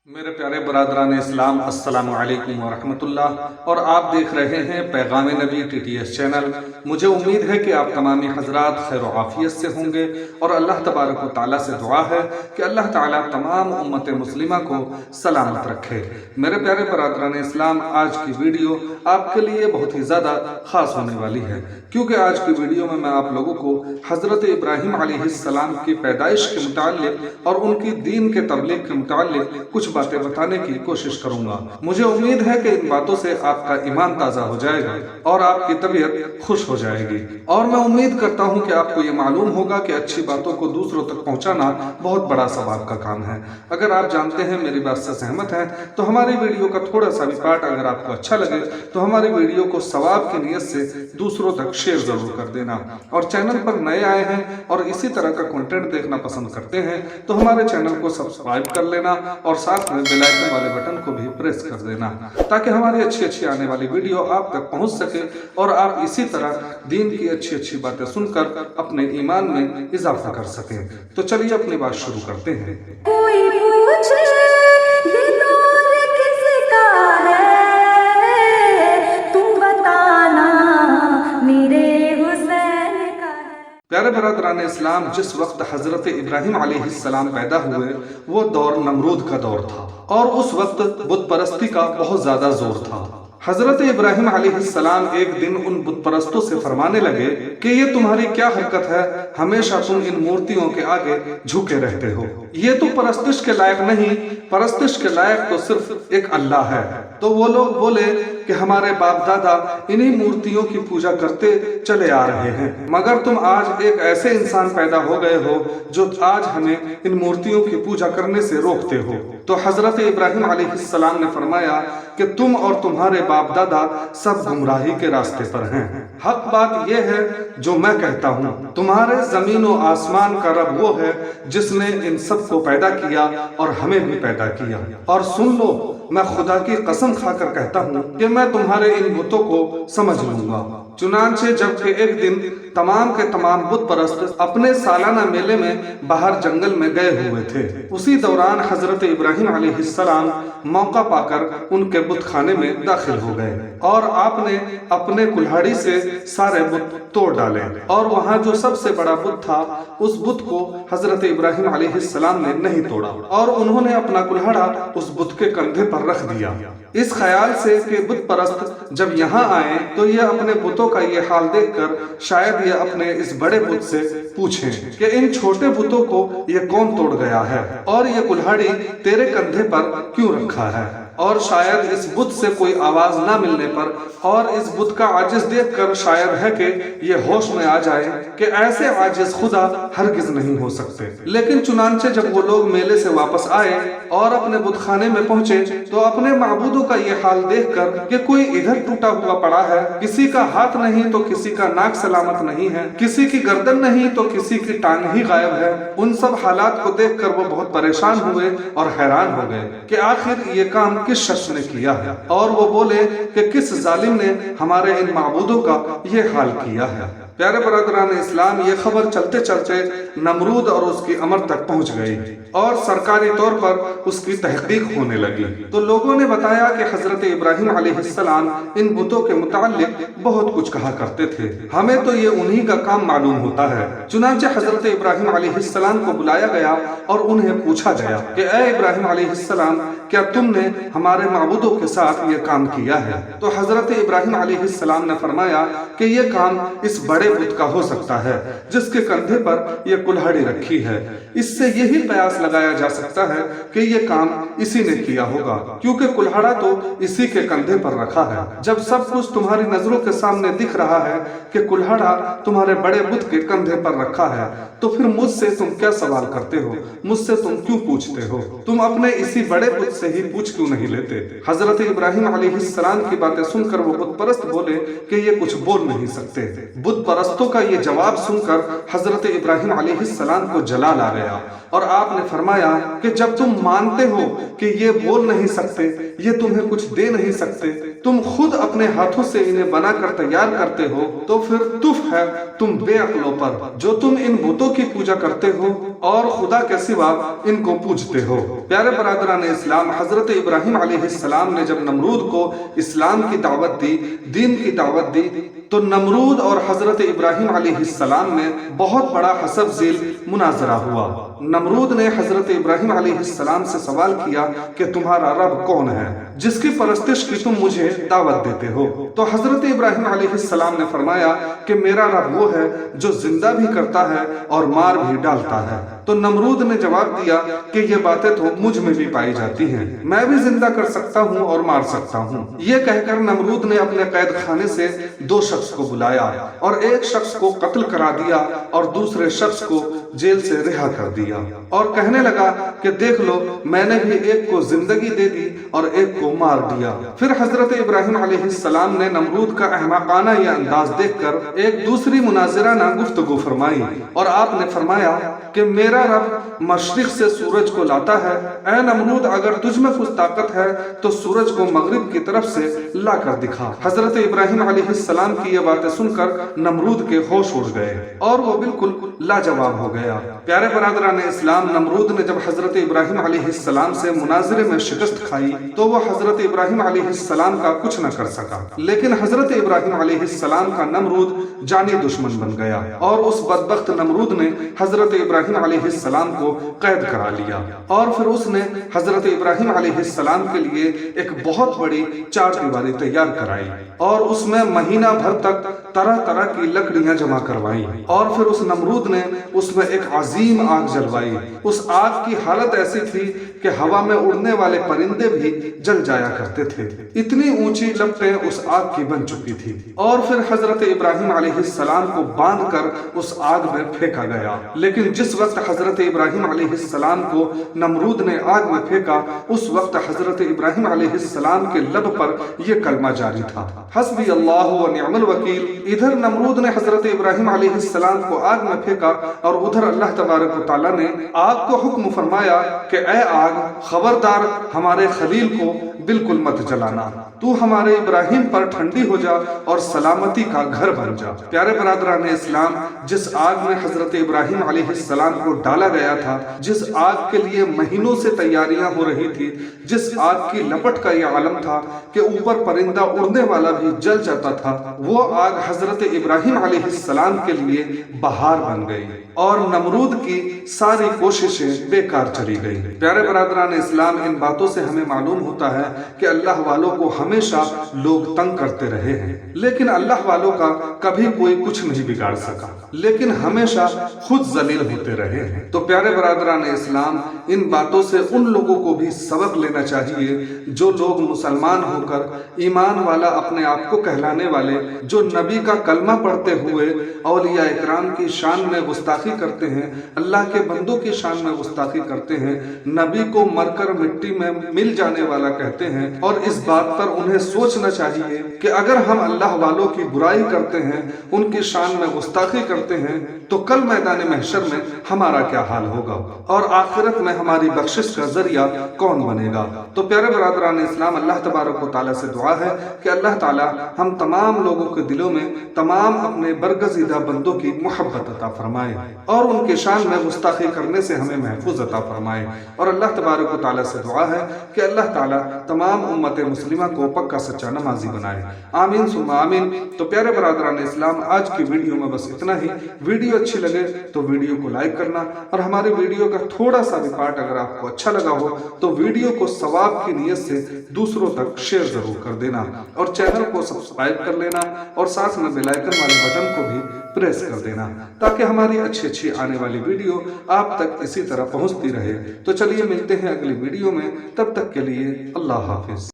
मेरे प्यारे बरादरान इस्लाम, अस्सलामु अलैकुम वरहमतुल्लाह। और आप देख रहे हैं पैगाम नबी TTS चैनल। मुझे उम्मीद है कि आप तमामी हजरात खैर आफियत से होंगे और अल्लाह तबारक व तआला से दुआ है कि अल्लाह ताला तमाम उम्मत मुस्लिमा को सलामत रखे। मेरे प्यारे बरादरान इस्लाम, आज की वीडियो आपके लिए बहुत ही ज़्यादा ख़ास होने वाली है, क्योंकि आज की वीडियो में मैं आप लोगों को हज़रत इब्राहीम अलैहिस्सलाम की पैदाइश के मुताल्लिक और उनकी दीन के तबलीग के मुताल्लिक कुछ बातें बताने की कोशिश करूंगा। मुझे उम्मीद है कि इन बातों से आपका ईमान ताज़ा हो जाएगा और आपकी तबीयत खुश हो जाएगी। और मैं उम्मीद करता हूं कि आपको ये मालूम होगा कि अच्छी बातों को दूसरों तक पहुंचाना बहुत बड़ा सवाब का काम है। अगर आप जानते हैं, मेरी बात से सहमत हैं, तो हमारी वीडियो का थोड़ा सा भी पार्ट अगर आपको अच्छा लगे तो हमारी वीडियो को सवाब की नीयत से दूसरों तक शेयर जरूर कर देना। और चैनल पर नए आए हैं और इसी तरह का कंटेंट देखना पसंद करते हैं तो हमारे चैनल को सब्सक्राइब कर लेना और साथ में बेल आइकन वाले बटन को भी प्रेस कर देना, ताकि हमारी अच्छी आने वाली वीडियो आप तक पहुंच सके और आप इसी तरह दीन की अच्छी बातें सुनकर अपने ईमान में इजाफा कर सकें। तो चलिए अपनी बात शुरू करते हैं। कोई पूछे ये दौर किसका है, तुम बताना मेरे हुसैन का है। प्यारे बरादरान इस्लाम, जिस वक्त हजरत इब्राहीम अलैहिस्सलाम पैदा हुए वो दौर नमरूद का दौर था और उस वक्त बुत परस्ती का बहुत ज्यादा जोर था। हजरत इब्राहीम अलैहिस्सलाम एक दिन उन बुत परस्तों से फरमाने लगे कि ये तुम्हारी क्या हरकत है, हमेशा तुम इन मूर्तियों के आगे झुके रहते हो, ये तो परस्तिश के लायक नहीं, परस्तिश के लायक तो सिर्फ एक अल्लाह है। तो वो लोग बोले कि हमारे बाप दादा इन्हीं मूर्तियों की पूजा करते चले आ रहे हैं, मगर तुम आज एक ऐसे इंसान पैदा हो गए हो जो आज हमें इन मूर्तियों की पूजा करने से रोकते हो। तो हजरत इब्राहीम अलैहिस्सलाम ने फरमाया कि तुम और तुम्हारे बाप दादा सब गुमराही के रास्ते पर हैं। हक बात यह है जो मैं कहता हूँ, तुम्हारे जमीन और आसमान का रब वो है जिसने इन सब को पैदा किया और हमें भी पैदा किया। और सुन लो, मैं खुदा की कसम खाकर कहता हूँ कि मैं तुम्हारे इन बुतों को समझ लूंगा। चुनांचे जब एक दिन तमाम के तमाम बुत परस्त अपने सालाना मेले में बाहर जंगल में गए हुए थे, उसी दौरान हजरत इब्राहीम अलैहिस्सलाम मौका पाकर उनके बुत खाने में दाखिल हो गए और आपने अपने कुल्हाड़ी से सारे बुत तोड़ डाले और वहाँ जो सबसे बड़ा बुत था उस बुत को हजरत इब्राहीम अलैहिस्सलाम ने नहीं तोड़ा और उन्होंने अपना कुल्हाड़ा उस बुत के कंधे पर रख दिया, इस ख्याल से कि बुत परस्त जब यहाँ आए तो ये अपने बुतों का ये हाल देखकर शायद ये अपने इस बड़े बुत से पूछें कि इन छोटे बुतों को ये कौन तोड़ गया है और ये कुल्हाड़ी तेरे कंधे पर क्यों रखा है। और शायद इस बुत से कोई आवाज ना मिलने पर और इस बुत का आजिज देखकर शायद है कि ये होश में आ जाए कि ऐसे आजिज खुदा हरगिज नहीं हो सकते। लेकिन चुनांचे जब वो लोग मेले से वापस आए और अपने बुतखाने में पहुंचे तो अपने माबूदों का ये हाल देखकर कि कोई इधर टूटा हुआ पड़ा है, किसी का हाथ नहीं तो किसी का नाक सलामत नहीं है, किसी की गर्दन नहीं तो किसी की टांग ही गायब है, उन सब हालात को देखकर वो बहुत परेशान हुए और हैरान हो गए कि आखिर ये काम किस शख्स ने किया है। और वो बोले कि किस जालिम ने हमारे इन माबूदों का ये हाल किया है। प्यारे बरदरान इस्लाम, ये खबर चलते चलते नमरूद और उसकी अमर तक पहुंच गई और सरकारी तौर पर उसकी तहकीक होने लगी। तो लोगों ने बताया कि हजरत इब्राहीम अलैहिस्सलाम इन बुतों के मुताल्लिक बहुत कुछ कहा करते थे, हमें तो ये उन्हीं का काम मालूम होता है। चुनांचे हजरत इब्राहीम अलैहिस्सलाम को बुलाया गया और उन्हें पूछा गया कि ऐ इब्राहीम अलैहिस्सलाम, क्या तुमने हमारे माबूदों के साथ ये काम किया है? तो हजरत इब्राहीम अलैहिस्सलाम ने फरमाया कि ये काम इस बड़े बुत का हो सकता है जिसके कंधे पर यह कुल्हाड़ी रखी है। इससे यही कयास लगाया जा सकता है कि यह काम इसी ने किया होगा, क्योंकि कुल्हाड़ा तो इसी के कंधे पर रखा है। जब सब कुछ तुम्हारी नजरों के सामने दिख रहा है कि कुल्हाड़ा तुम्हारे बड़े बुत के कंधे पर रखा है, तो फिर मुझसे तुम क्या सवाल करते हो, मुझसे तुम क्यों पूछते हो? तुम अपने इसी बड़े बुत से ही पूछ क्यों नहीं लेते? हजरत इब्राहीम अलैहिस्सलाम की बातें सुनकर वो बुत परस्त बोले कि ये कुछ बोल नहीं सकते। बुत پرستوں کا یہ جواب سن کر حضرت ابراہیم علیہ السلام کو جلال آ گیا اور آپ نے فرمایا کہ جب تم مانتے ہو کہ یہ بول نہیں سکتے، یہ تمہیں کچھ دے نہیں سکتے، تم خود اپنے ہاتھوں سے انہیں بنا کر تیار کرتے ہو، تو پھر تف ہے تم بے عقلوں پر جو تم ان بتوں کی پوجا کرتے ہو اور خدا کے سوا ان کو پوجتے ہو۔ پیارے برادران اسلام، حضرت ابراہیم علیہ السلام نے جب نمرود کو اسلام کی دعوت دی، دین کی دعوت دی، تو نمرود اور حضرت ابراہیم علیہ السلام میں بہت بڑا حسب ذیل مناظرہ ہوا۔ نمرود نے حضرت ابراہیم علیہ السلام سے سوال کیا کہ تمہارا رب کون ہے جس کی پرستش کی تم مجھے دعوت دیتے ہو؟ تو حضرت ابراہیم علیہ السلام نے فرمایا کہ میرا رب وہ ہے جو زندہ بھی کرتا ہے اور مار بھی ڈالتا ہے۔ تو نمرود نے جواب دیا کہ یہ باتیں تو مجھ میں بھی پائی جاتی ہیں، میں بھی زندہ کر سکتا ہوں اور مار سکتا ہوں۔ یہ کہہ کر نمرود نے اپنے قید خانے سے 2 شخص کو بلایا اور ایک شخص کو قتل کرا دیا اور دوسرے شخص کو جیل سے رہا کر دیا، اور کہنے لگا کہ دیکھ لو، میں نے بھی ایک کو زندگی دے دی اور ایک کو مار دیا۔ پھر حضرت ابراہیم علیہ السلام نے نمرود کا احمقانہ یہ انداز دیکھ کر ایک دوسری مناظرانہ گفتگو فرمائی اور آپ نے فرمایا کہ میرا رب مشرق سے سورج کو لاتا ہے، اے نمرود اگر تجھ میں کچھ طاقت ہے تو سورج کو مغرب کی طرف سے لا کر دکھا۔ حضرت ابراہیم علیہ السلام کی یہ باتیں سن کر نمرود کے ہوش اڑ گئے اور وہ بالکل لاجواب ہو گیا۔ پیارے برادران اسلام، نمرود نے جب حضرت ابراہیم علیہ السلام سے مناظرے میں شکست کھائی تو وہ حضرت ابراہیم علیہ السلام کا کچھ نہ کر سکا، لیکن حضرت ابراہیم علیہ السلام کا نمرود جانی دشمن بن گیا اور اس بدبخت نمرود نے حضرت ابراہیم علیہ السلام کو قید کرا لیا، اور پھر اس نے حضرت ابراہیم علیہ السلام کے لیے ایک بہت بڑی 4 دیواری تیار کرائی اور اس میں مہینہ بھر تک طرح طرح کی لکڑیاں جمع کروائیں، اور پھر اس نمرود نے اس میں ایک عظیم آگ جلوائی۔ اس آگ کی حالت ایسی تھی کہ ہوا میں اڑنے والے پرندے بھی جل جایا کرتے تھے، اتنی اونچی لپٹیں اس آگ کی بن چکی تھی، اور پھر حضرت ابراہیم علیہ السلام کو باندھ کر اس آگ میں پھینکا گیا۔ لیکن جس وقت حضرت ابراہیم علیہ السلام کو نمرود نے آگ میں پھینکا، اس وقت حضرت ابراہیم علیہ السلام کے لب پر یہ کلمہ جاری تھا، حسبی اللہ و نعم الوکیل۔ ادھر نمرود نے حضرت ابراہیم علیہ السلام کو آگ میں پھینکا اور ادھر اللہ تبارک و تعالیٰ نے آگ کو حکم فرمایا کہ اے آگ، خبردار ہمارے خلیل کو بالکل مت جلانا، تو ہمارے ابراہیم پر ٹھنڈی ہو جا اور سلامتی کا گھر بن جا۔ پیارے برادران اسلام، جس آگ میں حضرت ابراہیم علیہ السلام کو ڈالا گیا تھا، جس آگ کے لیے مہینوں سے تیاریاں ہو رہی تھی، جس آگ کی لپٹ کا یہ عالم تھا کہ اوپر پرندہ اڑنے والا بھی جل جاتا تھا، وہ آگ حضرت ابراہیم علیہ السلام کے لیے بہار بن گئی اور نمرود کی ساری کوششیں بیکار چلی گئی۔ پیارے برادران اسلام، ان باتوں سے ہمیں معلوم ہوتا ہے کہ اللہ والوں کو ہمیشہ لوگ تنگ کرتے رہے ہیں، لیکن اللہ والوں کا کبھی کوئی کچھ نہیں بگاڑ سکا، لیکن ہمیشہ خود ذلیل ہوتے رہے ہیں۔ تو پیارے برادران اسلام، ان باتوں سے ان لوگوں کو بھی سبق لینا چاہیے جو لوگ مسلمان ہو کر ایمان والا اپنے آپ کو کہلانے والے، جو نبی کا کلمہ پڑھتے ہوئے اولیاء اکرام کی شان میں گستاخی کرتے ہیں، اللہ کے بندوں کی شان میں گستاخی کرتے ہیں، نبی کو مر کر مٹی میں مل جانے والا کہتے ہیں، اور اس بات پر انہیں سوچنا چاہیے کہ اگر ہم اللہ والوں کی برائی کرتے ہیں، ان کی شان میں گستاخی کرتے ہیں، تو کل میدان محشر میں ہمارا کیا حال ہوگا اور آخرت میں ہماری بخشش کا ذریعہ کون بنے گا۔ تو پیارے برادران اسلام، اللہ تبارک و تعالیٰ سے دعا ہے کہ اللہ تعالیٰ ہم تمام لوگوں کے دلوں میں تمام اپنے برگزیدہ بندوں کی محبت عطا فرمائے اور ان کے شان میں گستاخی کرنے سے ہمیں محفوظ عطا فرمائے، اور اللہ تبارک و تعالیٰ سے دعا ہے کہ اللہ تعالیٰ تمام امت مسلمہ کو پکا سچا نمازی بنائے، آمین ثم آمین۔ تو پیارے برادران اسلام، آج کی ویڈیو میں بس اتنا ہی۔ ویڈیو اچھی لگے تو ویڈیو کو لائک کرنا، اور ہماری ویڈیو کا تھوڑا سا بھی پارٹ اگر آپ کو اچھا لگا ہو تو ویڈیو کو ثواب کی نیت سے دوسروں تک شیئر ضرور کر دینا، اور چینل کو سبسکرائب کر لینا، اور ساتھ میں بیل آئیکن والے بٹن کو بھی پریس کر دینا تاکہ ہماری اچھی آنے والی ویڈیو آپ تک اسی طرح پہنچتی رہے۔ تو چلیے ملتے ہیں اگلی ویڈیو میں، تب تک کے لیے اللہ حافظ۔